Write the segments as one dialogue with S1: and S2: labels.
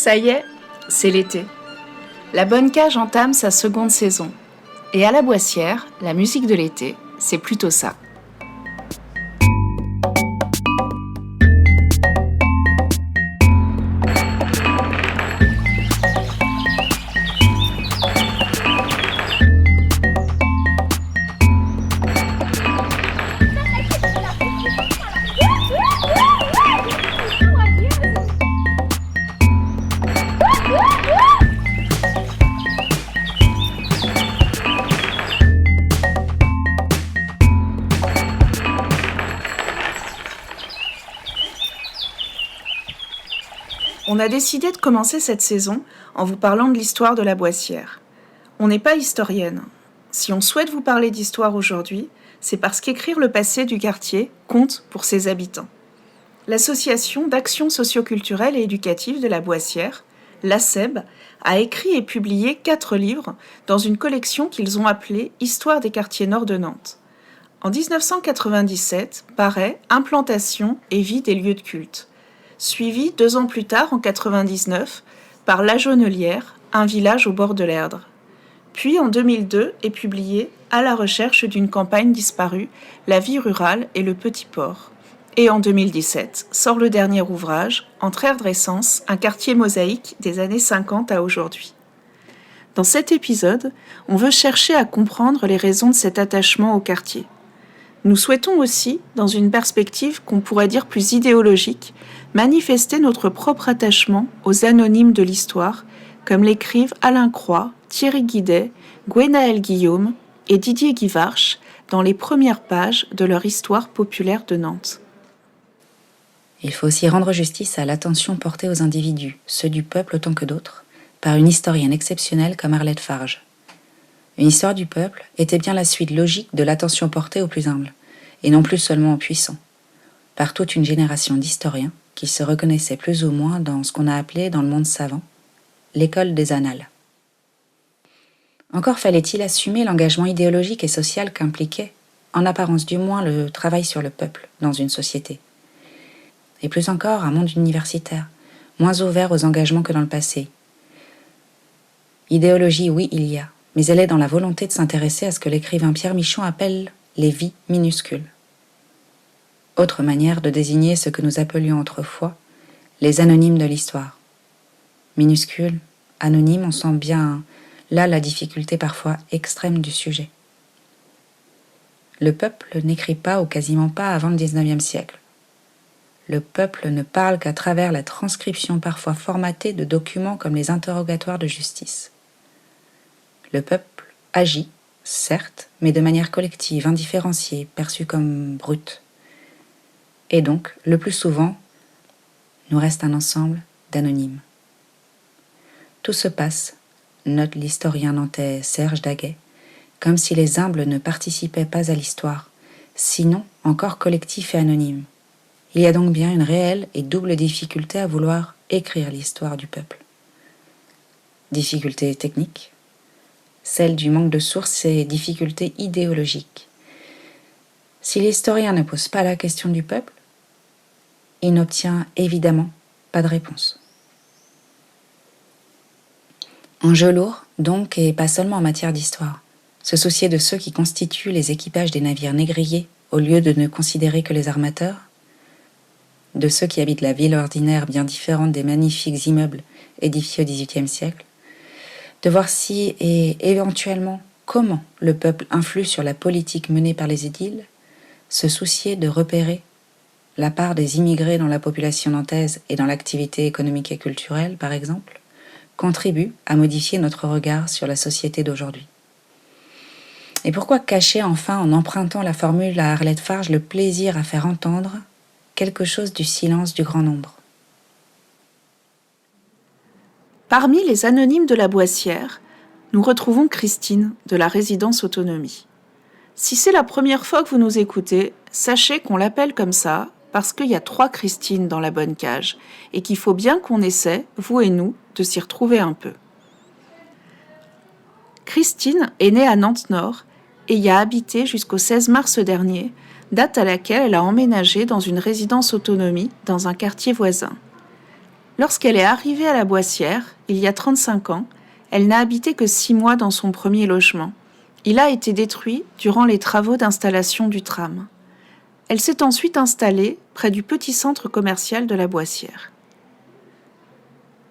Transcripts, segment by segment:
S1: Ça y est, c'est l'été. La Bonne Cage entame sa seconde saison. Et à la Boissière, la musique de l'été, c'est plutôt ça. On a décidé de commencer cette saison en vous parlant de l'histoire de la Boissière. On n'est pas historienne. Si on souhaite vous parler d'histoire aujourd'hui, c'est parce qu'écrire le passé du quartier compte pour ses habitants. L'Association d'action socioculturelle et éducative de la Boissière, l'ACEB, a écrit et publié 4 livres dans une collection qu'ils ont appelée « Histoire des quartiers nord de Nantes ». En 1997 paraît « Implantation et vie des lieux de culte », suivi 2 ans plus tard, en 1999, par La Jaunelière, un village au bord de l'Erdre. Puis en 2002 est publié « À la recherche d'une campagne disparue, la vie rurale et le petit port ». Et en 2017 sort le dernier ouvrage, Entre Erdre et Sens, un quartier mosaïque des années 50 à aujourd'hui. Dans cet épisode, on veut chercher à comprendre les raisons de cet attachement au quartier. Nous souhaitons aussi, dans une perspective qu'on pourrait dire plus idéologique, manifester notre propre attachement aux anonymes de l'histoire, comme l'écrivent Alain Croix, Thierry Guidet, Gwenaël Guillaume et Didier Guivarch dans les premières pages de leur histoire populaire de Nantes.
S2: Il faut aussi rendre justice à l'attention portée aux individus, ceux du peuple autant que d'autres, par une historienne exceptionnelle comme Arlette Farge. Une histoire du peuple était bien la suite logique de l'attention portée aux plus humbles, et non plus seulement aux puissants, par toute une génération d'historiens qui se reconnaissaient plus ou moins dans ce qu'on a appelé dans le monde savant l'école des annales. Encore fallait-il assumer l'engagement idéologique et social qu'impliquait, en apparence du moins, le travail sur le peuple dans une société. Et plus encore un monde universitaire, moins ouvert aux engagements que dans le passé. Idéologie, oui, il y a, mais elle est dans la volonté de s'intéresser à ce que l'écrivain Pierre Michon appelle les vies minuscules. Autre manière de désigner ce que nous appelions autrefois les anonymes de l'histoire. Minuscules, anonymes, on sent bien là la difficulté parfois extrême du sujet. Le peuple n'écrit pas ou quasiment pas avant le XIXe siècle. Le peuple ne parle qu'à travers la transcription parfois formatée de documents comme les interrogatoires de justice. Le peuple agit, certes, mais de manière collective, indifférenciée, perçue comme brute. Et donc, le plus souvent, nous reste un ensemble d'anonymes. Tout se passe, note l'historien nantais Serge Daguet, comme si les humbles ne participaient pas à l'histoire, sinon encore collectifs et anonymes. Il y a donc bien une réelle et double difficulté à vouloir écrire l'histoire du peuple. Difficulté technique, celle du manque de sources et difficulté idéologique. Si l'historien ne pose pas la question du peuple, il n'obtient évidemment pas de réponse. Enjeu lourd, donc, et pas seulement en matière d'histoire. Se soucier de ceux qui constituent les équipages des navires négriers au lieu de ne considérer que les armateurs, de ceux qui habitent la ville ordinaire bien différente des magnifiques immeubles édifiés au XVIIIe siècle, de voir si et éventuellement comment le peuple influe sur la politique menée par les édiles, se soucier de repérer la part des immigrés dans la population nantaise et dans l'activité économique et culturelle, par exemple, contribue à modifier notre regard sur la société d'aujourd'hui. Et pourquoi cacher enfin, en empruntant la formule à Arlette Farge, le plaisir à faire entendre quelque chose du silence du grand nombre?
S1: Parmi les anonymes de la Boissière, nous retrouvons Christine de la résidence Autonomie. Si c'est la première fois que vous nous écoutez, sachez qu'on l'appelle comme ça parce qu'il y a 3 Christine dans la Bonne Cage et qu'il faut bien qu'on essaie, vous et nous, de s'y retrouver un peu. Christine est née à Nantes-Nord et y a habité jusqu'au 16 mars dernier, date à laquelle elle a emménagé dans une résidence Autonomie dans un quartier voisin. Lorsqu'elle est arrivée à la Boissière, il y a 35 ans, elle n'a habité que 6 mois dans son premier logement. Il a été détruit durant les travaux d'installation du tram. Elle s'est ensuite installée près du petit centre commercial de la Boissière.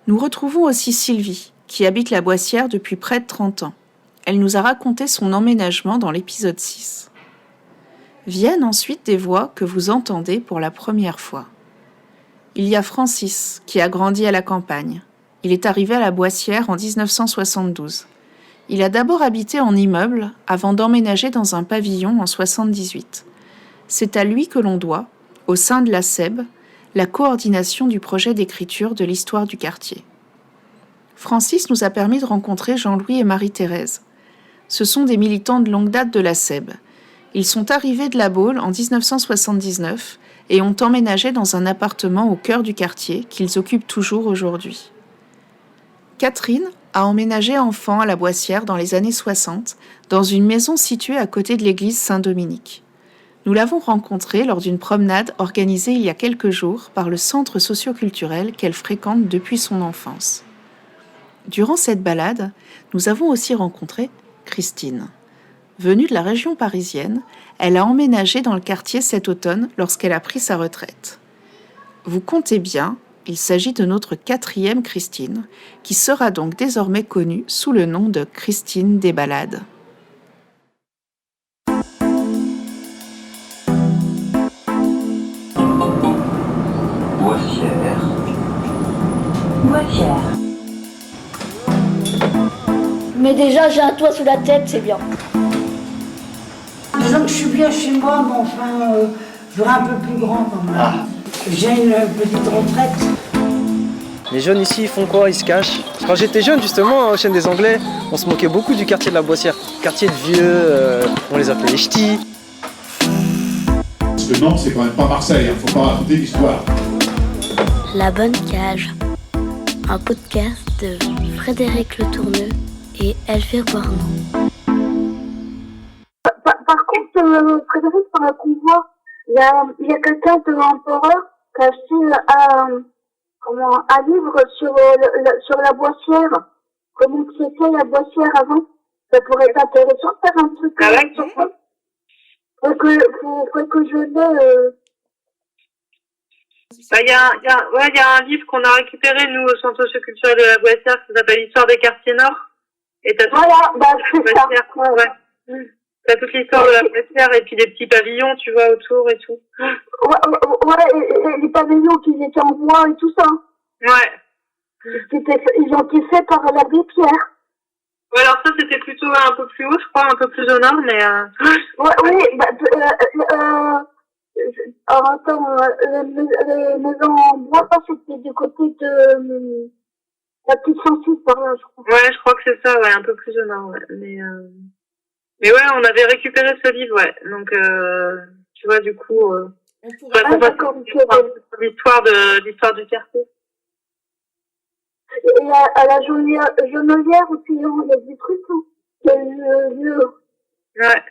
S1: Nous retrouvons aussi Sylvie, qui habite la Boissière depuis près de 30 ans. Elle nous a raconté son emménagement dans l'épisode 6. Viennent ensuite des voix que vous entendez pour la première fois. Il y a Francis, qui a grandi à la campagne. Il est arrivé à la Boissière en 1972. Il a d'abord habité en immeuble avant d'emménager dans un pavillon en 1978. C'est à lui que l'on doit, au sein de la SEB, la coordination du projet d'écriture de l'histoire du quartier. Francis nous a permis de rencontrer Jean-Louis et Marie-Thérèse. Ce sont des militants de longue date de la SEB. Ils sont arrivés de La Baule en 1979 et ont emménagé dans un appartement au cœur du quartier qu'ils occupent toujours aujourd'hui. Catherine a emménagé enfant à la Boissière dans les années 60, dans une maison située à côté de l'église Saint-Dominique. Nous l'avons rencontrée lors d'une promenade organisée il y a quelques jours par le centre socio-culturel qu'elle fréquente depuis son enfance. Durant cette balade, nous avons aussi rencontré Christine. Venue de la région parisienne, elle a emménagé dans le quartier cet automne lorsqu'elle a pris sa retraite. Vous comptez bien, il s'agit de notre 4e Christine, qui sera donc désormais connue sous le nom de Christine des Balades.
S3: Boissière. Mais déjà, j'ai un toit sous la tête, c'est bien.
S4: Disons que je suis bien chez moi, mais enfin, je voudrais un peu plus grand quand même. Ah. J'ai une petite retraite.
S5: Les jeunes ici, ils font quoi? Ils se cachent. Quand j'étais jeune, justement, au Chêne des Anglais, on se moquait beaucoup du quartier de la Boissière. Quartier de vieux, on les appelait les ch'tis.
S6: Parce que Nantes, c'est quand même pas Marseille, faut pas raconter l'histoire.
S7: La Bonne Cage, un podcast de Frédéric Le Tourneux et Elvire Boirnon.
S8: Par contre, Frédéric, dans la convoi, il y a quelqu'un de l'empereur qui a acheté un livre sur la Boissière. Comment c'était la Boissière avant? Ça pourrait être intéressant de faire un truc sur ça. Faut que je l'ai.
S9: Il y a un livre qu'on a récupéré, nous, au centre socioculturel de la Boissière, qui s'appelle L'histoire des quartiers nord. Et t'as
S8: c'est ça.
S9: Ouais. T'as toute l'histoire de la Boissière et puis des petits pavillons, tu vois, autour et tout.
S8: Et les pavillons qui étaient en bois et tout ça.
S9: Ouais.
S8: Ils ont été faits par l'abbé Pierre.
S9: Ouais, alors ça, c'était plutôt un peu plus haut, je crois, un peu plus au nord, mais
S8: attends, les maisons en bois, c'était du côté de la petite Sancy, par là, je crois.
S9: Ouais, je crois que c'est ça, ouais, un peu plus au nord, ouais. Mais ouais, on avait récupéré ce livre, ouais. Donc, tu vois, du coup, l'histoire du quartier.
S8: Et à la Genelière aussi, il y a des trucs, hein. Il y a eu
S9: Ouais.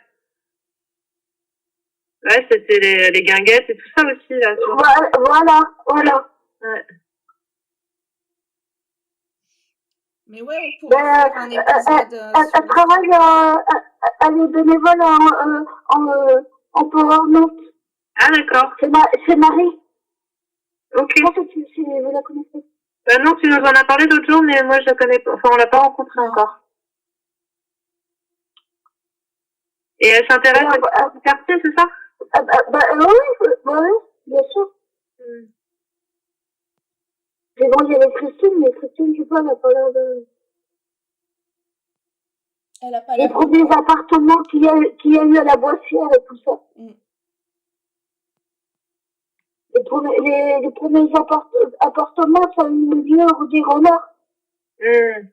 S9: Ouais, c'était les guinguettes et tout ça aussi, là.
S8: Voilà.
S9: Ouais.
S1: Mais ouais, on pourrait faire un épisode
S8: elle travaille, elle est bénévole en Power Note.
S9: Ah, d'accord.
S8: C'est Marie.
S9: Ok.
S8: Je pense que vous la connaissez.
S9: Non, tu nous en as parlé l'autre jour, mais moi je la connais pas. Enfin, on l'a pas rencontrée encore. Et elle s'intéresse au quartier, c'est ça?
S8: Oui, bien sûr. Mais bon, il y avait Christine, mais Christine, je sais pas, elle a pas l'air de...
S1: Elle a pas
S8: les premiers appartements qu'il y a eu à la Boissière et tout ça. Les premiers appartements, ça a eu lieu au des Renards. Le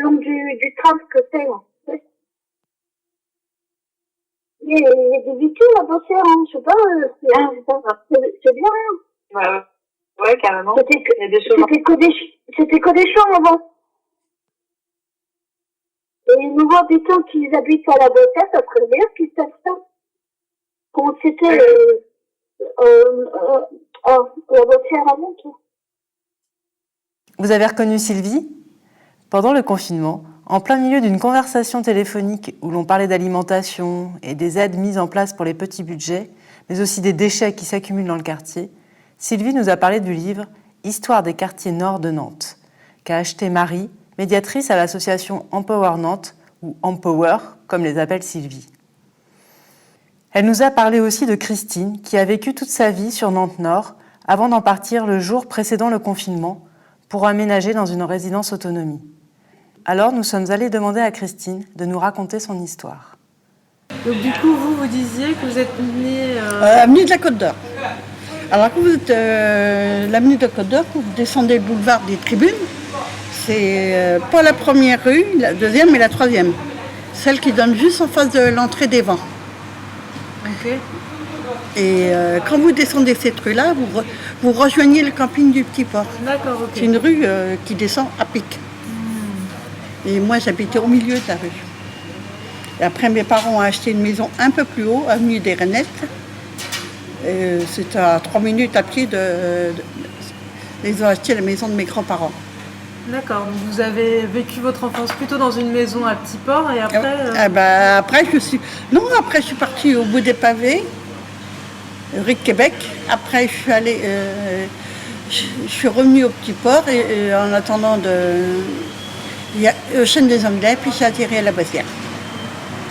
S8: long du tram que c'est, en fait. Il y a des véhicules à Boissière, hein, je sais pas, c'est bien.
S9: Ouais, carrément.
S8: C'était que des champs avant. Et les nouveaux habitants qui habitent à la Boissière, ça serait bien qu'ils savent ça. Comment c'était, la Boissière avant tout.
S10: Vous avez reconnu Sylvie ? Pendant le confinement, en plein milieu d'une conversation téléphonique où l'on parlait d'alimentation et des aides mises en place pour les petits budgets, mais aussi des déchets qui s'accumulent dans le quartier, Sylvie nous a parlé du livre « Histoire des quartiers nord de Nantes » qu'a acheté Marie, médiatrice à l'association Empower Nantes, ou Empower, comme les appelle Sylvie. Elle nous a parlé aussi de Christine, qui a vécu toute sa vie sur Nantes-Nord avant d'en partir le jour précédant le confinement pour aménager dans une résidence autonomie. Alors nous sommes allés demander à Christine de nous raconter son histoire.
S11: Donc du coup, vous disiez que vous êtes née...
S12: Avenue de la Côte d'Or. Alors quand vous êtes l'avenue de la Côte d'Or, vous descendez le boulevard des Tribunes, c'est pas la première rue, la deuxième et la troisième. Celle qui donne juste en face de l'entrée des Vents.
S11: Ok.
S12: Et quand vous descendez cette rue-là, vous rejoignez le camping du Petit Port.
S11: D'accord, ok.
S12: C'est une rue qui descend à pic. Et moi, j'habitais au milieu de la rue. Et après, mes parents ont acheté une maison un peu plus haut, avenue des Renettes. C'est à 3 minutes à pied ils ont acheté la maison de mes grands-parents.
S11: D'accord, donc vous avez vécu votre enfance plutôt dans une maison à Petit Port et après...
S12: Après, je suis partie au bout des pavés, rue de Québec. Après, je suis revenue au Petit Port et en attendant il y a au Chêne des Anglais, puis j'ai atterri à la Boissière.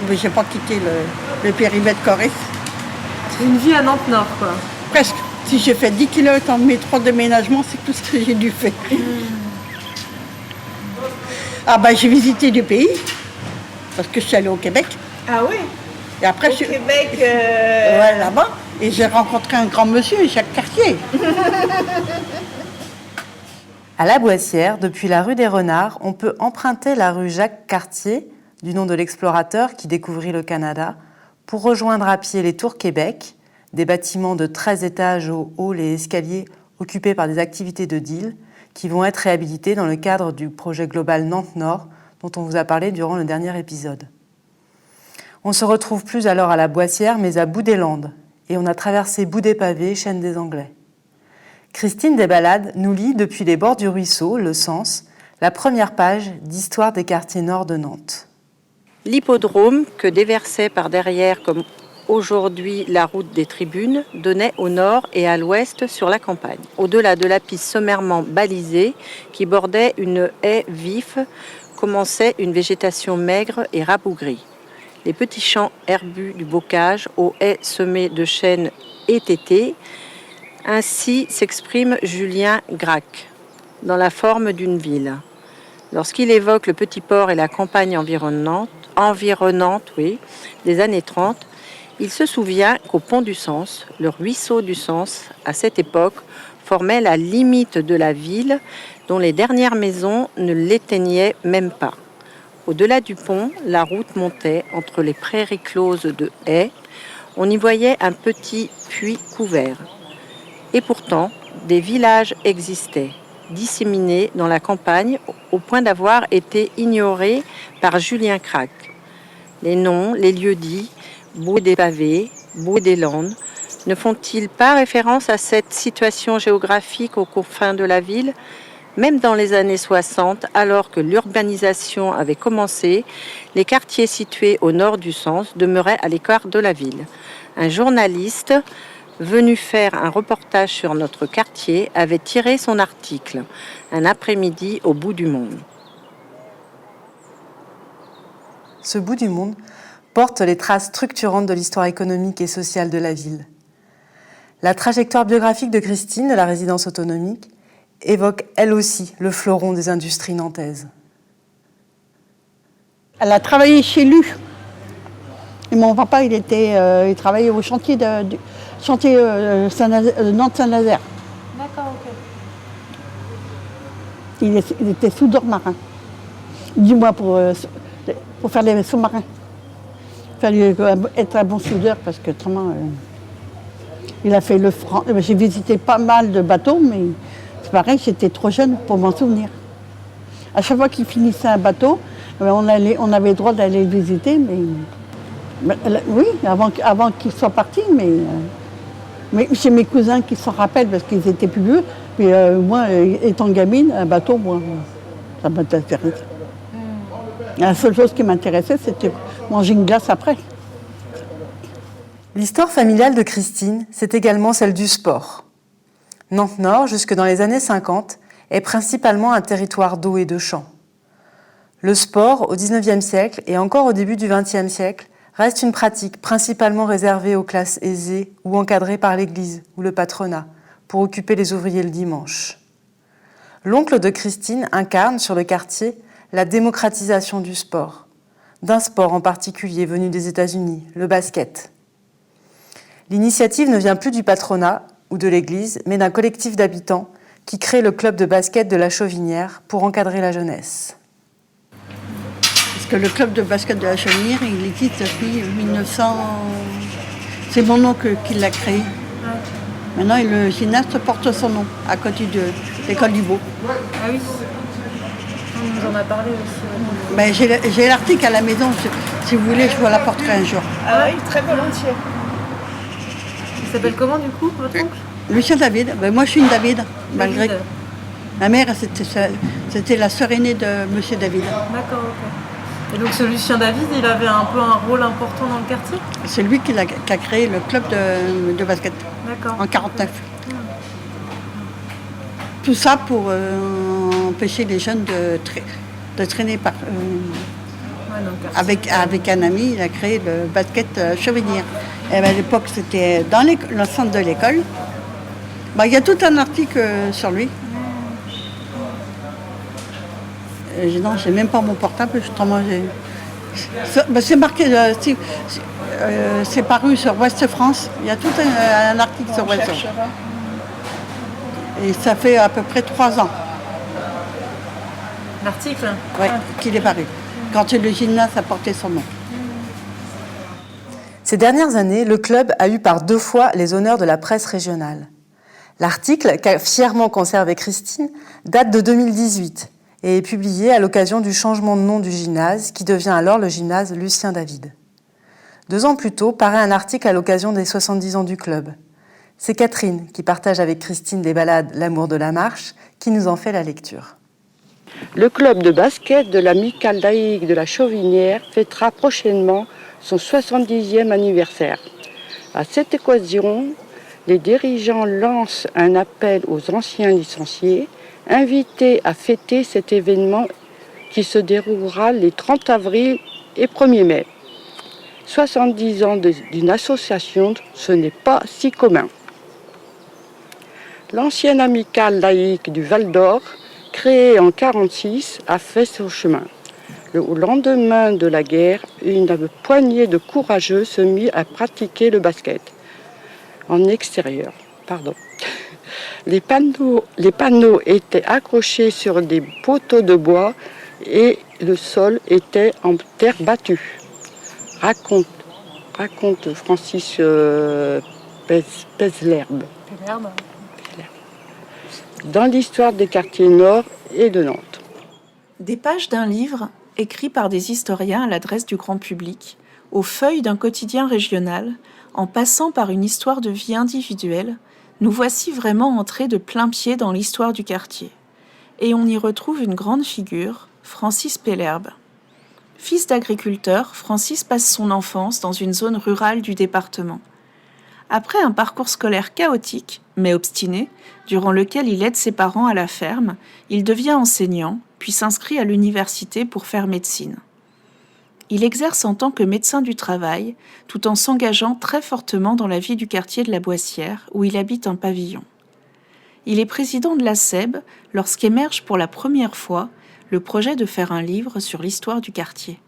S12: Mais j'ai pas quitté le périmètre Corrèze.
S11: C'est une vie à Nantes-Nord, quoi.
S12: Presque. Si j'ai fait 10 km en mes 3 déménagements, c'est tout ce que j'ai dû faire. J'ai visité du pays, parce que je suis allée au Québec.
S1: Ah oui.
S12: Et après,
S1: au Québec
S12: ouais, là-bas. Et j'ai rencontré un grand monsieur, Jacques Cartier.
S10: À la Boissière, depuis la rue des Renards, on peut emprunter la rue Jacques Cartier, du nom de l'explorateur qui découvrit le Canada, pour rejoindre à pied les Tours Québec, des bâtiments de 13 étages aux halls et escaliers occupés par des activités de deal, qui vont être réhabilités dans le cadre du projet global Nantes-Nord, dont on vous a parlé durant le dernier épisode. On ne se retrouve plus alors à la Boissière, mais à Bout-des-Landes, et on a traversé Bout-des-Pavés, Chêne des Anglais. Christine Desbalades nous lit depuis les bords du ruisseau, le Sens, la première page d'Histoire des quartiers nord de Nantes.
S13: L'hippodrome, que déversait par derrière comme aujourd'hui la route des Tribunes, donnait au nord et à l'ouest sur la campagne. Au-delà de la piste sommairement balisée qui bordait une haie vif, commençait une végétation maigre et rabougrie. Les petits champs herbus du bocage aux haies semées de chênes étêtés. Ainsi s'exprime Julien Gracq, dans la forme d'une ville. Lorsqu'il évoque le Petit Port et la campagne environnante des années 30, il se souvient qu'au pont du Sens, le ruisseau du Sens, à cette époque, formait la limite de la ville dont les dernières maisons ne l'éteignaient même pas. Au-delà du pont, la route montait entre les prairies closes de haies. On y voyait un petit puits couvert. Et pourtant, des villages existaient, disséminés dans la campagne au point d'avoir été ignorés par Julien Gracq. Les noms, les lieux-dits, Bout-des-Pavés, Bout-des-Landes, ne font-ils pas référence à cette situation géographique aux confins de la ville ? Même dans les années 60, alors que l'urbanisation avait commencé, les quartiers situés au nord du Sens demeuraient à l'écart de la ville. Un journaliste venu faire un reportage sur notre quartier avait tiré son article « Un après-midi au bout du monde ».
S10: Ce bout du monde porte les traces structurantes de l'histoire économique et sociale de la ville. La trajectoire biographique de Christine, de la résidence autonomique, évoque elle aussi le fleuron des industries nantaises.
S12: Elle a travaillé chez Lu. Et mon papa, il travaillait au chantier Nantes-Saint-Nazaire.
S11: D'accord, ok.
S12: Il était soudeur marin. Dis-moi, pour faire les sous-marins. Il fallait être un bon soudeur parce que autrement, il a fait le franc. J'ai visité pas mal de bateaux, mais c'est pareil, j'étais trop jeune pour m'en souvenir. À chaque fois qu'il finissait un bateau, on avait le droit d'aller le visiter, mais oui, avant qu'il soit parti, mais Mais c'est mes cousins qui s'en rappellent parce qu'ils étaient plus vieux. Puis moi, étant gamine, un bateau, moi, ça m'intéresse. La seule chose qui m'intéressait, c'était manger une glace après.
S10: L'histoire familiale de Christine, c'est également celle du sport. Nantes-Nord, jusque dans les années 50, est principalement un territoire d'eau et de champs. Le sport, au XIXe siècle et encore au début du XXe siècle, reste une pratique principalement réservée aux classes aisées ou encadrée par l'Église ou le patronat, pour occuper les ouvriers le dimanche. L'oncle de Christine incarne sur le quartier la démocratisation du sport, d'un sport en particulier venu des États-Unis, le basket. L'initiative ne vient plus du patronat ou de l'Église, mais d'un collectif d'habitants qui crée le club de basket de la Chauvinière pour encadrer la jeunesse.
S12: Parce que le club de basket de la Chauvinière, il existe depuis 1900... C'est mon oncle qui l'a créé. Maintenant, le gymnase porte son nom, à côté de l'école du Beau.
S11: Ah oui, on nous en a parlé aussi.
S12: Ben, j'ai l'article à la maison, si vous voulez, je vous l'apporterai un jour.
S1: Ah oui, très volontiers.
S11: Il s'appelle comment du coup, votre oncle?
S12: Lucien David. Ben, moi, je suis une David, malgré.
S11: David.
S12: Ma mère, c'était la sœur aînée de Monsieur David.
S11: D'accord, ok. Et donc ce Lucien David, il avait un peu un rôle important dans le quartier?
S12: C'est lui qui a créé le club de basket.
S11: D'accord.
S12: En 49. Tout ça pour empêcher les jeunes de traîner par... avec un ami, il a créé le basket Chauvinière. Et à l'époque, c'était dans le centre de l'école. Il y a tout un article sur lui. Non, j'ai même pas mon portable, justement. C'est marqué, c'est paru sur Ouest France. Il y a tout un article sur Ouest France. Et ça fait à peu près 3 ans.
S11: L'article?
S12: Oui, qu'il est paru. Quand le gymnase a porté son nom.
S10: Ces dernières années, le club a eu par 2 fois les honneurs de la presse régionale. L'article, qu'a fièrement conservé Christine, date de 2018 et est publié à l'occasion du changement de nom du gymnase, qui devient alors le gymnase Lucien David. 2 ans plus tôt, paraît un article à l'occasion des 70 ans du club. C'est Catherine, qui partage avec Christine des balades L'amour de la marche, qui nous en fait la lecture.
S14: Le club de basket de l'Amicale laïque de la Chauvinière fêtera prochainement son 70e anniversaire. À cette occasion, les dirigeants lancent un appel aux anciens licenciés invités à fêter cet événement qui se déroulera les 30 avril et 1er mai. 70 ans d'une association, ce n'est pas si commun. L'ancienne amicale laïque du Val d'Or, créée en 1946, a fait son chemin. Au lendemain de la guerre, une poignée de courageux se mit à pratiquer le basket en extérieur. Les panneaux étaient accrochés sur des poteaux de bois et le sol était en terre battue. Raconte Francis Pézlerbe. Dans l'histoire des quartiers nord et de Nantes.
S1: Des pages d'un livre écrit par des historiens à l'adresse du grand public, aux feuilles d'un quotidien régional, en passant par une histoire de vie individuelle, nous voici vraiment entrés de plein pied dans l'histoire du quartier. Et on y retrouve une grande figure, Francis Pézlerbe. Fils d'agriculteur, Francis passe son enfance dans une zone rurale du département. Après un parcours scolaire chaotique, mais obstiné, durant lequel il aide ses parents à la ferme, il devient enseignant, puis s'inscrit à l'université pour faire médecine. Il exerce en tant que médecin du travail, tout en s'engageant très fortement dans la vie du quartier de la Boissière, où il habite un pavillon. Il est président de la SEB lorsqu'émerge pour la première fois le projet de faire un livre sur l'histoire du quartier.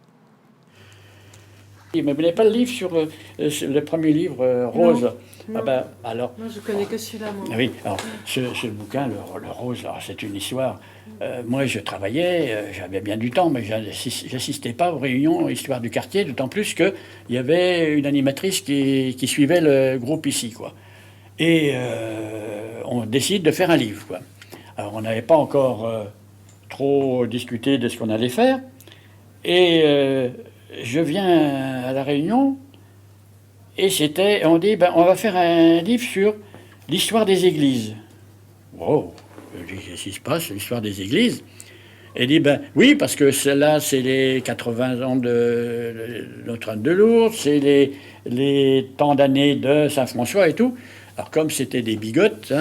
S15: Mais vous n'avez pas le livre sur le premier livre, Rose?
S11: Non.
S15: Alors.
S11: Moi, je connais que celui-là, moi.
S15: Ah oui, alors ce bouquin, le Rose, c'est une histoire. Moi, je travaillais, j'avais bien du temps, mais j'assistais pas aux réunions Histoire du quartier, d'autant plus qu'il y avait une animatrice qui suivait le groupe ici, quoi. Et on décide de faire un livre, quoi. Alors, on n'avait pas encore trop discuté de ce qu'on allait faire. Et je viens à la réunion Et on dit, on va faire un livre sur l'histoire des églises. Wow, je dis, qu'est-ce qui se passe, l'histoire des églises? Elle dit, oui, parce que celle-là, c'est les 80 ans de Notre-Dame de Lourdes, c'est les tant d'années de Saint-François et tout. Alors, comme c'était des bigotes,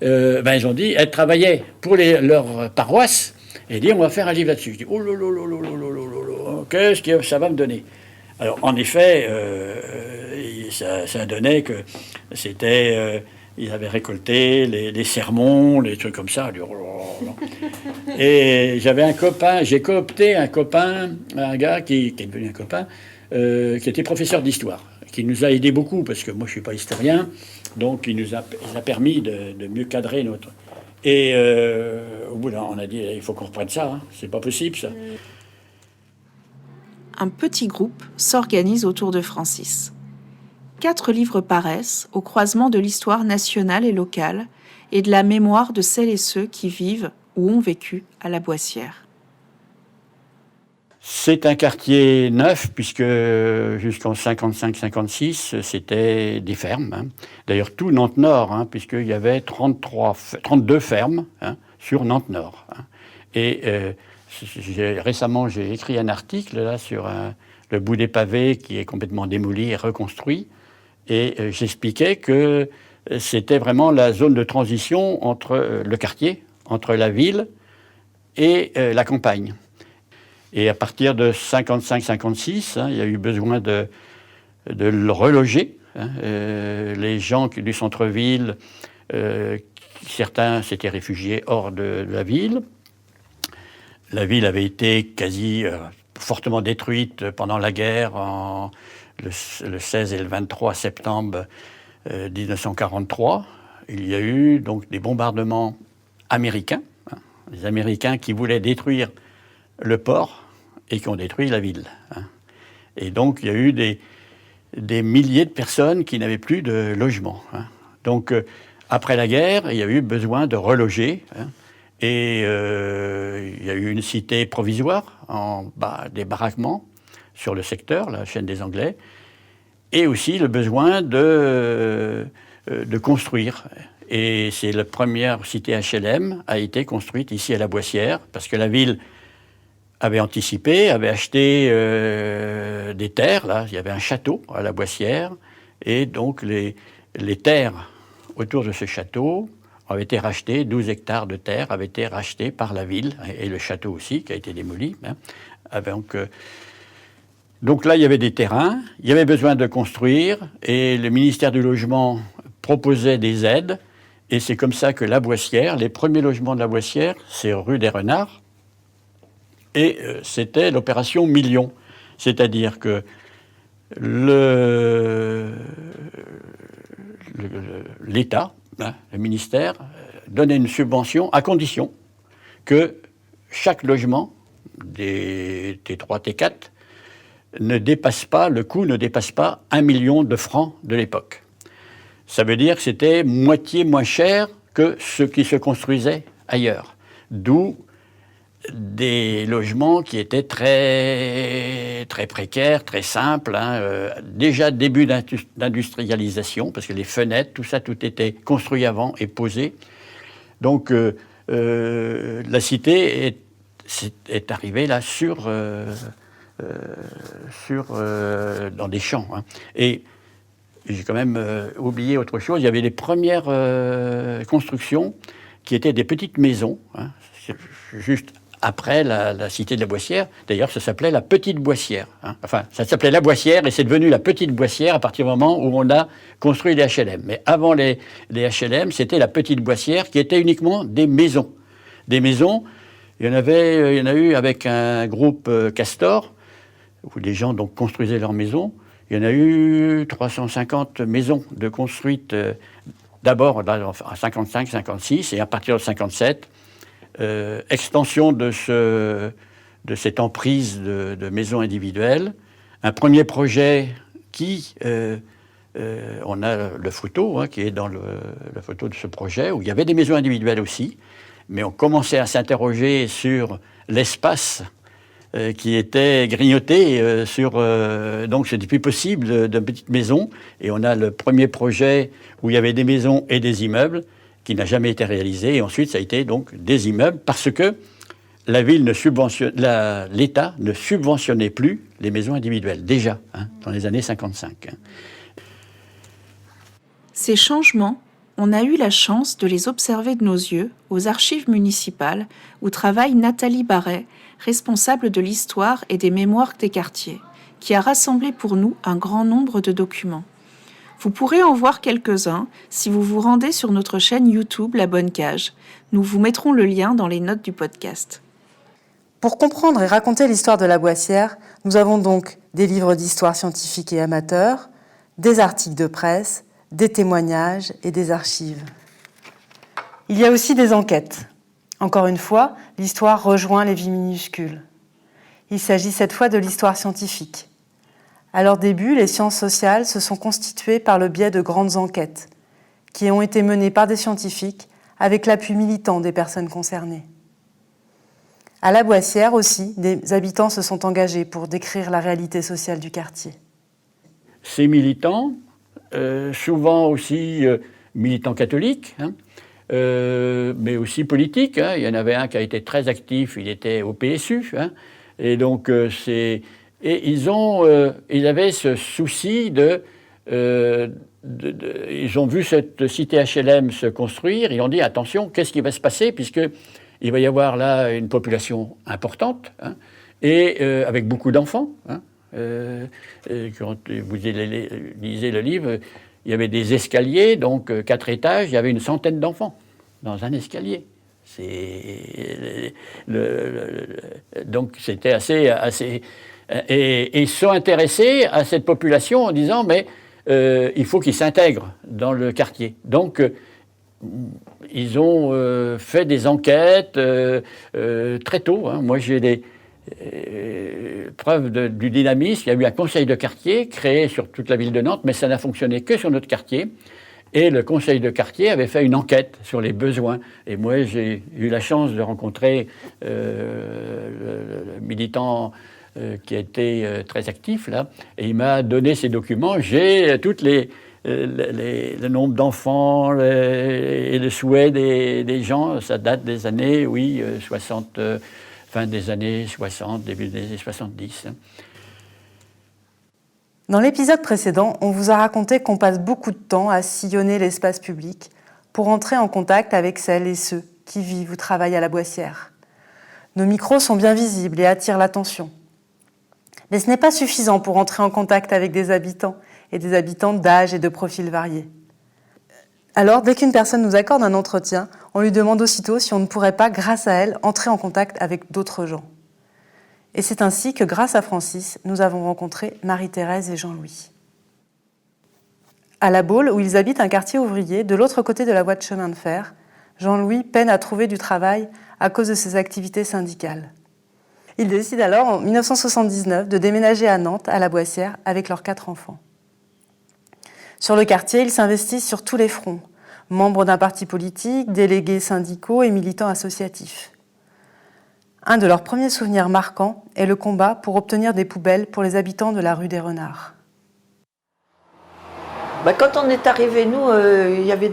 S15: ils ont dit, elles travaillaient pour leur paroisse, et dit, on va faire un livre là-dessus. Je dis, oh là là là là là là là là, qu'est-ce que ça va me donner? Alors, en effet, ça donnait que c'était... ils avaient récolté les sermons, les trucs comme ça. Et j'avais un copain, j'ai coopté un copain, un gars qui est devenu un copain, qui était professeur d'histoire, qui nous a aidé beaucoup, parce que moi je ne suis pas historien, donc il nous a permis de mieux cadrer notre... Et au bout d'un, on a dit, il faut qu'on reprenne ça, hein. C'est pas possible ça.
S1: Un petit groupe s'organise autour de Francis. 4 livres paraissent au croisement de l'histoire nationale et locale et de la mémoire de celles et ceux qui vivent ou ont vécu à la Boissière.
S15: C'est un quartier neuf, puisque jusqu'en 55-56, c'était des fermes. Hein. D'ailleurs, tout Nantes-Nord, hein, puisqu'il y avait 32 fermes, hein, sur Nantes-Nord. Hein. Et récemment, j'ai écrit un article là, sur le bout des pavés qui est complètement démoli et reconstruit. Et j'expliquais que c'était vraiment la zone de transition entre le quartier, entre la ville et la campagne. Et à partir de 55-56, hein, il y a eu besoin de le reloger. Hein. Les gens du centre-ville, certains s'étaient réfugiés hors de la ville. La ville avait été quasi fortement détruite pendant la guerre, le 16 et le 23 septembre 1943. Il y a eu donc des bombardements américains, hein, les Américains qui voulaient détruire le port et qui ont détruit la ville. Hein. Et donc, il y a eu des milliers de personnes qui n'avaient plus de logement. Hein. Donc, après la guerre, il y a eu besoin de reloger. Hein. Et il y a eu une cité provisoire, des baraquements sur le secteur, la chaîne des Anglais, et aussi le besoin de construire. Et c'est la première cité HLM a été construite ici à la Boissière, parce que la ville avait anticipé, avait acheté des terres. Là, il y avait un château à la Boissière, et donc les terres autour de ce château avaient été rachetées, 12 hectares de terre avaient été rachetés par la ville, et le château aussi, qui a été démoli. Hein. Donc là, il y avait des terrains, il y avait besoin de construire, et le ministère du Logement proposait des aides, et c'est comme ça que la Boissière, les premiers logements de la Boissière, c'est rue des Renards, et c'était l'opération Million. C'est-à-dire que l'État, hein, le ministère, donnait une subvention à condition que chaque logement des T3, T4 le coût ne dépasse pas 1 million de francs de l'époque. Ça veut dire que c'était moitié moins cher que ce qui se construisait ailleurs. D'où des logements qui étaient très, très précaires, très simples. Hein, déjà début d'industrialisation, parce que les fenêtres, tout ça, tout était construit avant et posé. Donc la cité est arrivée là dans des champs. Hein. Et j'ai quand même oublié autre chose. Il y avait les premières constructions qui étaient des petites maisons, hein, juste après la cité de la Boissière. D'ailleurs, ça s'appelait la Petite Boissière. Hein. Enfin, ça s'appelait la Boissière et c'est devenu la Petite Boissière à partir du moment où on a construit les HLM. Mais avant les HLM, c'était la Petite Boissière qui était uniquement des maisons. Des maisons, il y en a eu avec un groupe Castor, où les gens donc construisaient leurs maisons. Il y en a eu 350 maisons de construites d'abord en 55, 56 et à partir de 57, extension de cette emprise de maisons individuelles. Un premier projet qui, on a le photo, hein, qui est dans la photo de ce projet, où il y avait des maisons individuelles aussi, mais on commençait à s'interroger sur l'espace qui étaient grignotés donc c'était plus possible d'une petite maison. Et on a le premier projet où il y avait des maisons et des immeubles qui n'a jamais été réalisé. Et ensuite, ça a été donc des immeubles parce que l'État ne subventionnait plus les maisons individuelles, déjà, dans les années 55.
S1: Ces changements, on a eu la chance de les observer de nos yeux aux archives municipales où travaille Nathalie Barret, responsable de l'histoire et des mémoires des quartiers, qui a rassemblé pour nous un grand nombre de documents. Vous pourrez en voir quelques-uns si vous vous rendez sur notre chaîne YouTube La Bonne Cage. Nous vous mettrons le lien dans les notes du podcast.
S10: Pour comprendre et raconter l'histoire de la Boissière, nous avons donc des livres d'histoire scientifique et amateurs, des articles de presse, des témoignages et des archives. Il y a aussi des enquêtes. Encore une fois, l'histoire rejoint les vies minuscules. Il s'agit cette fois de l'histoire scientifique. À leur début, les sciences sociales se sont constituées par le biais de grandes enquêtes, qui ont été menées par des scientifiques avec l'appui militant des personnes concernées. À la Boissière aussi, des habitants se sont engagés pour décrire la réalité sociale du quartier.
S15: Ces militants, souvent aussi militants catholiques, mais aussi politiques. Il y en avait un qui a été très actif, il était au PSU. Et donc, ils avaient ce souci ils ont vu cette cité HLM se construire, ils ont dit attention, qu'est-ce qui va se passer puisqu'il va y avoir là une population importante et avec beaucoup d'enfants. Quand vous lisez le livre, il y avait des escaliers, donc 4 étages, il y avait une centaine d'enfants dans un escalier. Donc c'était assez et ils se sont intéressés à cette population en disant mais il faut qu'ils s'intègrent dans le quartier. Donc ils ont fait des enquêtes très tôt. Moi j'ai des preuve du dynamisme. Il y a eu un conseil de quartier créé sur toute la ville de Nantes, mais ça n'a fonctionné que sur notre quartier. Et le conseil de quartier avait fait une enquête sur les besoins. Et moi, j'ai eu la chance de rencontrer le militant qui a été très actif, là. Et il m'a donné ces documents. J'ai toutes le nombre d'enfants et le souhait des gens. Ça date des années, 60... fin des années 60, début des années 70.
S10: Dans l'épisode précédent, on vous a raconté qu'on passe beaucoup de temps à sillonner l'espace public pour entrer en contact avec celles et ceux qui vivent ou travaillent à la Boissière. Nos micros sont bien visibles et attirent l'attention. Mais ce n'est pas suffisant pour entrer en contact avec des habitants et des habitantes d'âge et de profils variés. Alors, dès qu'une personne nous accorde un entretien, on lui demande aussitôt si on ne pourrait pas, grâce à elle, entrer en contact avec d'autres gens. Et c'est ainsi que, grâce à Francis, nous avons rencontré Marie-Thérèse et Jean-Louis. À La Baule, où ils habitent un quartier ouvrier, de l'autre côté de la voie de chemin de fer, Jean-Louis peine à trouver du travail à cause de ses activités syndicales. Ils décident alors, en 1979, de déménager à Nantes, à la Boissière, avec leurs 4 enfants. Sur le quartier, ils s'investissent sur tous les fronts, membres d'un parti politique, délégués syndicaux et militants associatifs. Un de leurs premiers souvenirs marquants est le combat pour obtenir des poubelles pour les habitants de la rue des Renards.
S16: Quand on est arrivé, nous, il y avait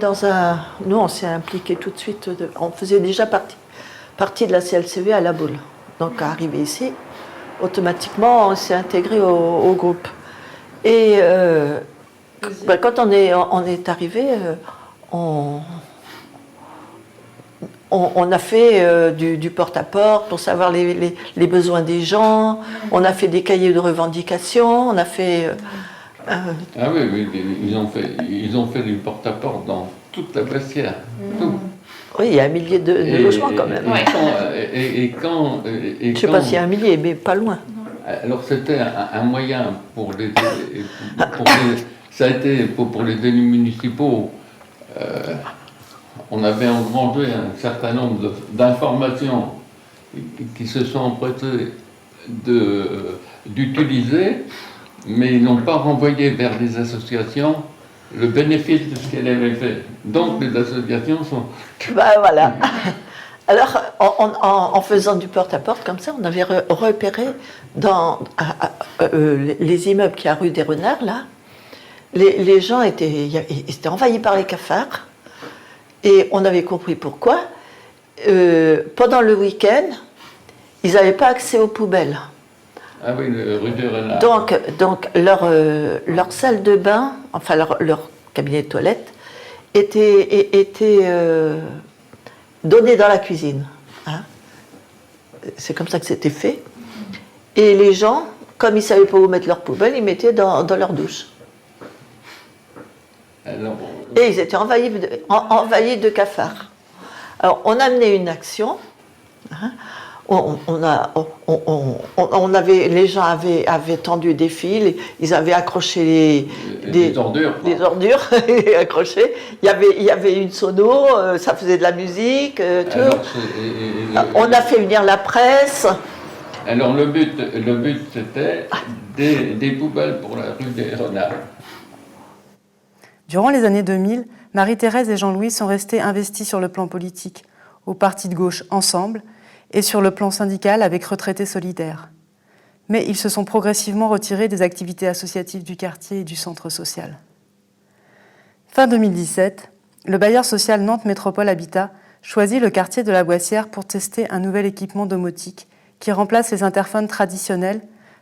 S16: nous, on s'est impliqués tout de suite. On faisait déjà partie de la CLCV à La Baule. Donc, arrivé ici, automatiquement, on s'est intégré au groupe. Et quand on est arrivé, on a fait du porte-à-porte pour savoir les besoins des gens. On a fait des cahiers de revendications. On a fait...
S17: Ah oui, ils ont fait du porte-à-porte dans toute la Boissière. Tout.
S16: Oui, il y a 1 millier de logements quand même.
S17: Je
S16: ne sais pas s'il y a 1 millier, mais pas loin.
S17: Alors c'était un moyen pour ça a été pour les élus municipaux. On avait engrangé un certain nombre d'informations qui se sont empressés d'utiliser, mais ils n'ont pas renvoyé vers les associations le bénéfice de ce qu'elle avait fait. Donc les associations sont...
S16: Voilà. Alors, en faisant du porte-à-porte comme ça, on avait repéré dans les immeubles qui y a rue des Renards, là, les gens étaient envahis par les cafards. Et on avait compris pourquoi. Pendant le week-end, ils n'avaient pas accès aux poubelles.
S17: Ah oui, rue des Renards.
S16: Donc leur salle de bain, enfin leur cabinet de toilette, était donné dans la cuisine. Hein. C'est comme ça que c'était fait. Et les gens, comme ils ne savaient pas où mettre leurs poubelles, ils mettaient dans leur douche.
S17: Alors,
S16: et ils étaient envahis de cafards. Alors, on a mené une action. Hein, les gens avaient tendu des fils, ils avaient accroché les ordures accrochées. Il y avait une sono, ça faisait de la musique, tout. Alors, on a fait venir la presse.
S17: Alors le but c'était des poubelles pour la rue des Renards.
S10: Durant les années 2000, Marie-Thérèse et Jean-Louis sont restés investis sur le plan politique, au parti de gauche Ensemble, et sur le plan syndical avec Retraités Solidaires. Mais ils se sont progressivement retirés des activités associatives du quartier et du centre social. Fin 2017, le bailleur social Nantes Métropole Habitat choisit le quartier de la Boissière pour tester un nouvel équipement domotique qui remplace les interphones traditionnels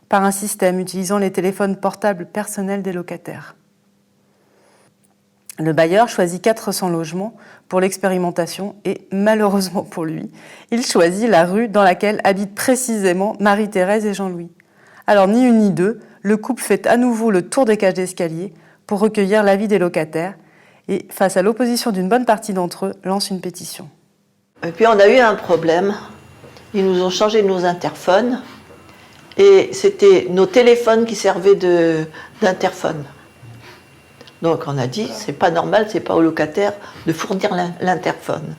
S10: par un système utilisant les téléphones portables personnels des locataires. Le bailleur choisit 400 logements pour l'expérimentation et, malheureusement pour lui, il choisit la rue dans laquelle habitent précisément Marie-Thérèse et Jean-Louis. Alors, ni une ni deux, le couple fait à nouveau le tour des cages d'escalier pour recueillir l'avis des locataires et, face à l'opposition d'une bonne partie d'entre eux, lance une pétition.
S16: Et puis, on a eu un problème. Ils nous ont changé nos interphones et c'était nos téléphones qui servaient d'interphone. Donc on a dit, c'est pas normal, c'est pas aux locataires de fournir l'interphone.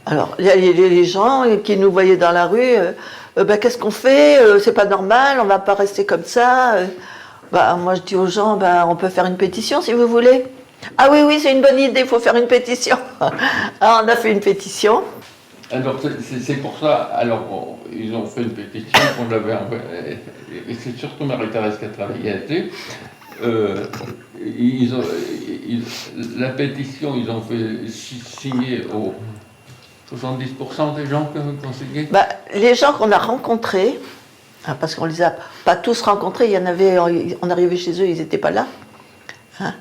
S16: Alors il y a les gens qui nous voyaient dans la rue, qu'est-ce qu'on fait, c'est pas normal, on va pas rester comme ça. Moi je dis aux gens, on peut faire une pétition si vous voulez. Ah oui, c'est une bonne idée, il faut faire une pétition. Alors on a fait une pétition.
S17: Alors c'est pour ça, ils ont fait une pétition qu'on avait envoyée, et c'est surtout Marie-Thérèse qui a travaillé là-dessus. La pétition, ils ont fait signer aux 70% des gens qui ont signé.
S16: Les gens qu'on a rencontrés, parce qu'on ne les a pas tous rencontrés, il y en avait, on arrivait chez eux, ils n'étaient pas là. Hein.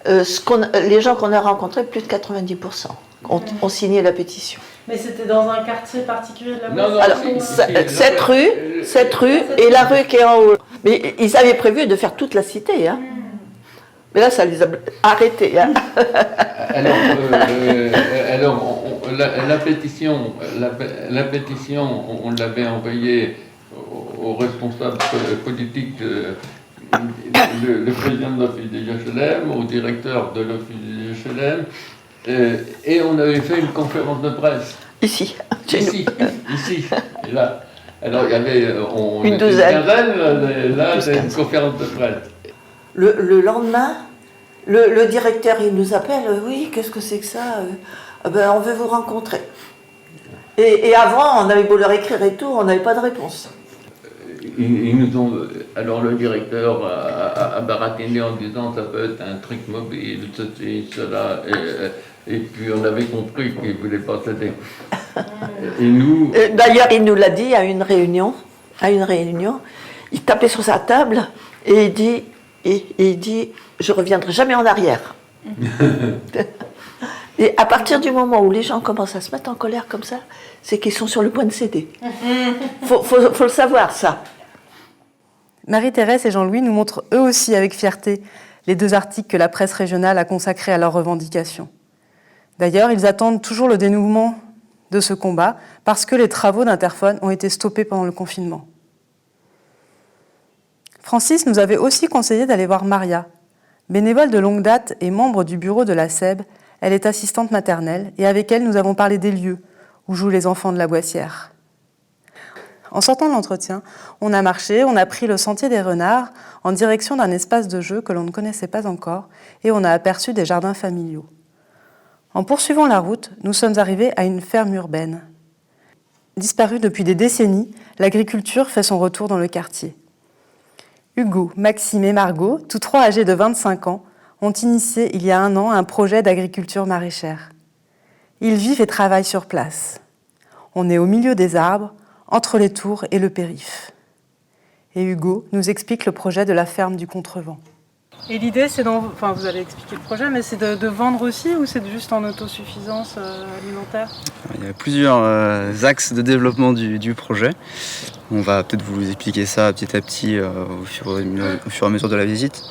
S16: Les gens qu'on a rencontrés, plus de 90% ont signé la pétition.
S11: Mais c'était dans un quartier particulier de la
S16: Boissière. Alors, cette rue et la rue qui est en haut. Mais ils avaient prévu de faire toute la cité. Hein. Mais là, ça les a arrêtés. Hein.
S17: La pétition, on l'avait envoyée aux responsables politiques, le président de l'office des HLM, au directeur de l'office des HLM, et on avait fait une conférence de presse.
S16: Ici.
S17: Et là. Alors, il y avait
S16: une douzaine.
S17: Une conférence de presse.
S16: Le lendemain, le directeur, il nous appelle, oui, qu'est-ce que c'est que ça on veut vous rencontrer. Et avant, on avait beau leur écrire et tout, on n'avait pas de réponse.
S17: Ils nous ont, alors le directeur a baratiné en disant ça peut être un truc mobile, ceci, cela, et puis on avait compris qu'il ne voulait pas s'aider. Et nous...
S16: D'ailleurs, il nous l'a dit à une réunion, il tapait sur sa table et il dit je ne reviendrai jamais en arrière. Et à partir du moment où les gens commencent à se mettre en colère comme ça, c'est qu'ils sont sur le point de céder. Faut le savoir, ça.
S10: Marie-Thérèse et Jean-Louis nous montrent eux aussi avec fierté les 2 articles que la presse régionale a consacrés à leurs revendications. D'ailleurs, ils attendent toujours le dénouement de ce combat parce que les travaux d'interphone ont été stoppés pendant le confinement. Francis nous avait aussi conseillé d'aller voir Maria. Bénévole de longue date et membre du bureau de la SEB, elle est assistante maternelle et avec elle nous avons parlé des lieux où jouent les enfants de la Boissière. En sortant de l'entretien, on a marché, on a pris le sentier des Renards en direction d'un espace de jeu que l'on ne connaissait pas encore et on a aperçu des jardins familiaux. En poursuivant la route, nous sommes arrivés à une ferme urbaine. Disparue depuis des décennies, l'agriculture fait son retour dans le quartier. Hugo, Maxime et Margot, tous trois âgés de 25 ans, ont initié il y a 1 an un projet d'agriculture maraîchère. Ils vivent et travaillent sur place. On est au milieu des arbres, entre les tours et le périph'. Et Hugo nous explique le projet de la ferme du Contrevent.
S11: Et l'idée, c'est vous allez expliquer le projet, mais c'est de vendre aussi ou c'est juste en autosuffisance alimentaire?
S18: Il y a plusieurs axes de développement du projet. On va peut-être vous expliquer ça petit à petit au fur et à mesure de la visite.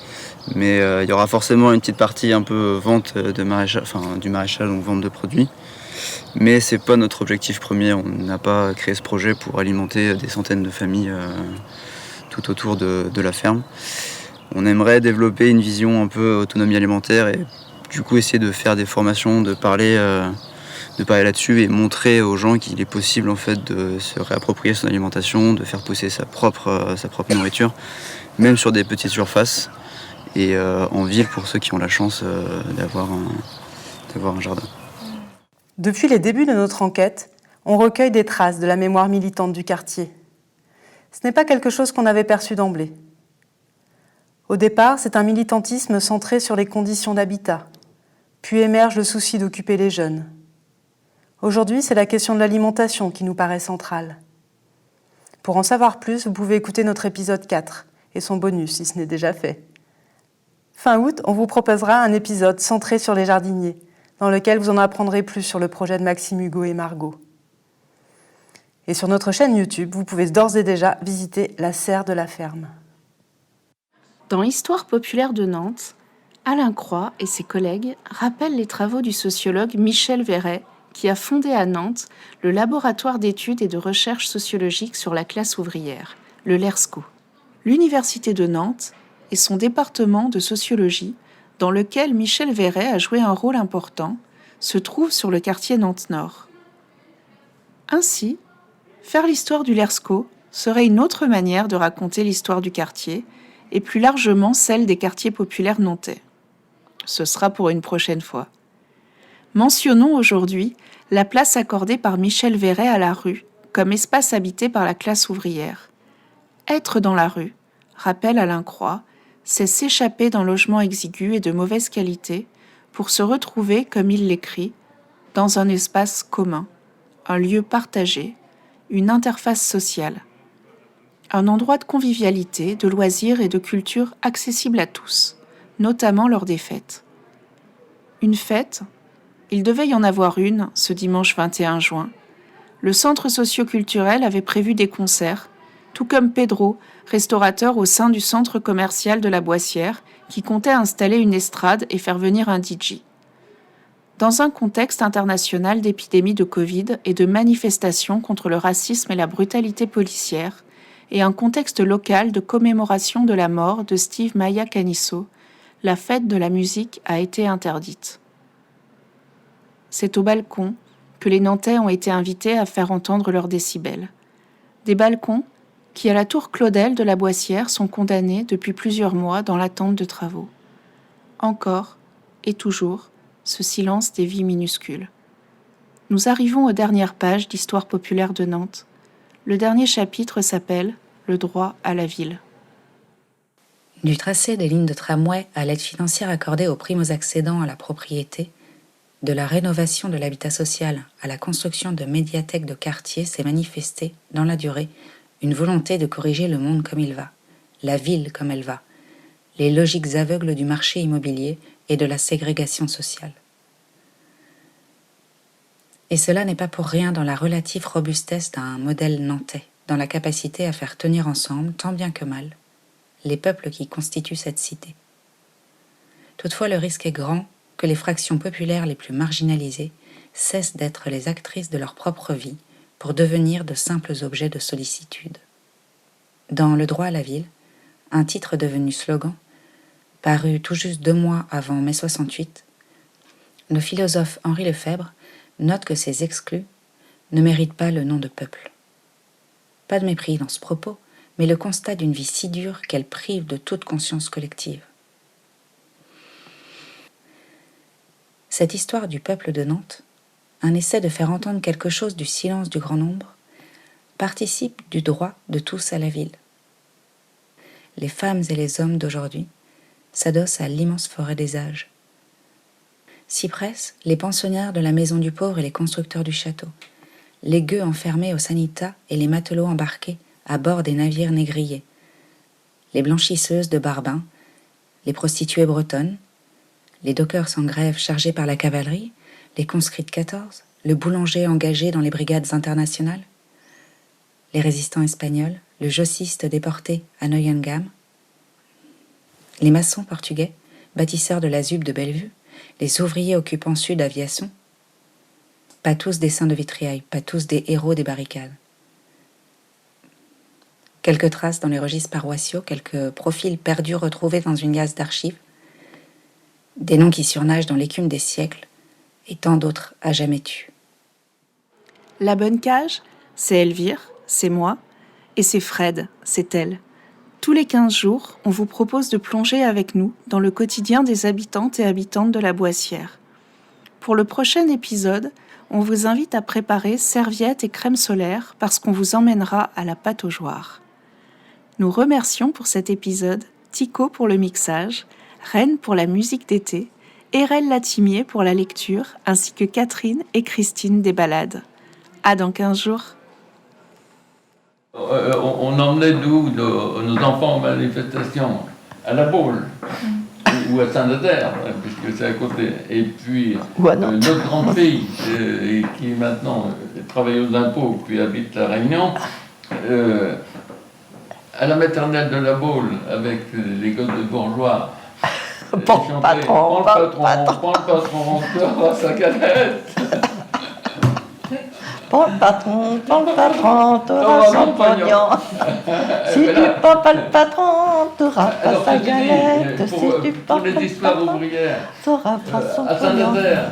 S18: Mais il y aura forcément une petite partie un peu vente de maraîchage, du maraîchage, donc vente de produits. Mais c'est pas notre objectif premier. On n'a pas créé ce projet pour alimenter des centaines de familles tout autour de la ferme. On aimerait développer une vision un peu autonomie alimentaire et du coup essayer de faire des formations, de parler là-dessus et montrer aux gens qu'il est possible en fait de se réapproprier son alimentation, de faire pousser sa propre nourriture, même sur des petites surfaces et en ville pour ceux qui ont la chance d'avoir un jardin.
S10: Depuis les débuts de notre enquête, on recueille des traces de la mémoire militante du quartier. Ce n'est pas quelque chose qu'on avait perçu d'emblée. Au départ, c'est un militantisme centré sur les conditions d'habitat, puis émerge le souci d'occuper les jeunes. Aujourd'hui, c'est la question de l'alimentation qui nous paraît centrale. Pour en savoir plus, vous pouvez écouter notre épisode 4 et son bonus si ce n'est déjà fait. Fin août, on vous proposera un épisode centré sur les jardiniers, dans lequel vous en apprendrez plus sur le projet de Maxime, Hugo et Margot. Et sur notre chaîne YouTube, vous pouvez d'ores et déjà visiter la serre de la ferme.
S1: Dans Histoire populaire de Nantes, Alain Croix et ses collègues rappellent les travaux du sociologue Michel Verret, qui a fondé à Nantes le laboratoire d'études et de recherche sociologique sur la classe ouvrière, le LERSCO. L'Université de Nantes et son département de sociologie, dans lequel Michel Verret a joué un rôle important, se trouvent sur le quartier Nantes-Nord. Ainsi, faire l'histoire du LERSCO serait une autre manière de raconter l'histoire du quartier et plus largement celle des quartiers populaires nantais. Ce sera pour une prochaine fois. Mentionnons aujourd'hui la place accordée par Michel Verret à la rue comme espace habité par la classe ouvrière. Être dans la rue, rappelle Alain Croix, c'est s'échapper d'un logement exigu et de mauvaise qualité pour se retrouver, comme il l'écrit, dans un espace commun, un lieu partagé, une interface sociale. Un endroit de convivialité, de loisirs et de culture accessible à tous, notamment lors des fêtes. Une fête, il devait y en avoir une ce dimanche 21 juin. Le centre socio-culturel avait prévu des concerts, tout comme Pedro, restaurateur au sein du centre commercial de la Boissière, qui comptait installer une estrade et faire venir un DJ. Dans un contexte international d'épidémie de Covid et de manifestations contre le racisme et la brutalité policière, et un contexte local de commémoration de la mort de Steve Maia Caniço, la fête de la musique a été interdite. C'est au balcon que les Nantais ont été invités à faire entendre leurs décibels. Des balcons qui, à la tour Claudel de la Boissière, sont condamnés depuis plusieurs mois dans l'attente de travaux. Encore et toujours, ce silence des vies minuscules. Nous arrivons aux dernières pages d'Histoire populaire de Nantes. Le dernier chapitre s'appelle « Le droit à la ville ».
S2: Du tracé des lignes de tramway à l'aide financière accordée aux primo-accédants à la propriété, de la rénovation de l'habitat social à la construction de médiathèques de quartier s'est manifestée, dans la durée, une volonté de corriger le monde comme il va, la ville comme elle va, les logiques aveugles du marché immobilier et de la ségrégation sociale. Et cela n'est pas pour rien dans la relative robustesse d'un modèle nantais, dans la capacité à faire tenir ensemble, tant bien que mal, les peuples qui constituent cette cité. Toutefois, le risque est grand que les fractions populaires les plus marginalisées cessent d'être les actrices de leur propre vie pour devenir de simples objets de sollicitude. Dans Le droit à la ville, un titre devenu slogan, paru tout juste 2 mois avant mai 68, le philosophe Henri Lefebvre note que ces exclus ne méritent pas le nom de peuple. Pas de mépris dans ce propos, mais le constat d'une vie si dure qu'elle prive de toute conscience collective. Cette histoire du peuple de Nantes, un essai de faire entendre quelque chose du silence du grand nombre, participe du droit de tous à la ville. Les femmes et les hommes d'aujourd'hui s'adossent à l'immense forêt des âges. S'y pressent les pensionnaires de la maison du pauvre et les constructeurs du château, les gueux enfermés au sanitas et les matelots embarqués à bord des navires négriers, les blanchisseuses de Barbin, les prostituées bretonnes, les dockers en grève chargés par la cavalerie, les conscrits de 14, le boulanger engagé dans les brigades internationales, les résistants espagnols, le jossiste déporté à Neuengamme, les maçons portugais, bâtisseurs de la ZUB de Bellevue, les ouvriers occupants Sud Aviation, pas tous des saints de vitriailles, pas tous des héros des barricades. Quelques traces dans les registres paroissiaux, quelques profils perdus retrouvés dans une liasse d'archives, des noms qui surnagent dans l'écume des siècles, et tant d'autres à jamais tus.
S1: La bonne cage, c'est Elvire, c'est moi, et c'est Fred, c'est elle. Tous les 15 jours, on vous propose de plonger avec nous dans le quotidien des habitantes et habitantes de la Boissière. Pour le prochain épisode, on vous invite à préparer serviettes et crème solaire parce qu'on vous emmènera à la pataugeoire. Nous remercions pour cet épisode Tico pour le mixage, Reine pour la musique d'été, Erel Latimier pour la lecture, ainsi que Catherine et Christine des balades. À dans 15 jours.
S17: On emmenait d'où nos enfants en manifestation? À la Baule ou à Saint-Nazaire, puisque c'est à côté. Et puis, notre grande fille, qui maintenant travaille aux impôts, puis habite La Réunion, à la maternelle de la Baule, avec les gosses de bourgeois,
S16: Prends le patron,
S17: tu auras sa galette.
S16: Prends le patron, t'auras son pognon. Si tu prends pas le patron, t'auras pas sa galette. Si tu prends
S17: pour les histoires ouvrières,
S16: t'auras pas son
S17: à
S16: pognon.
S17: Saint-Nazaire.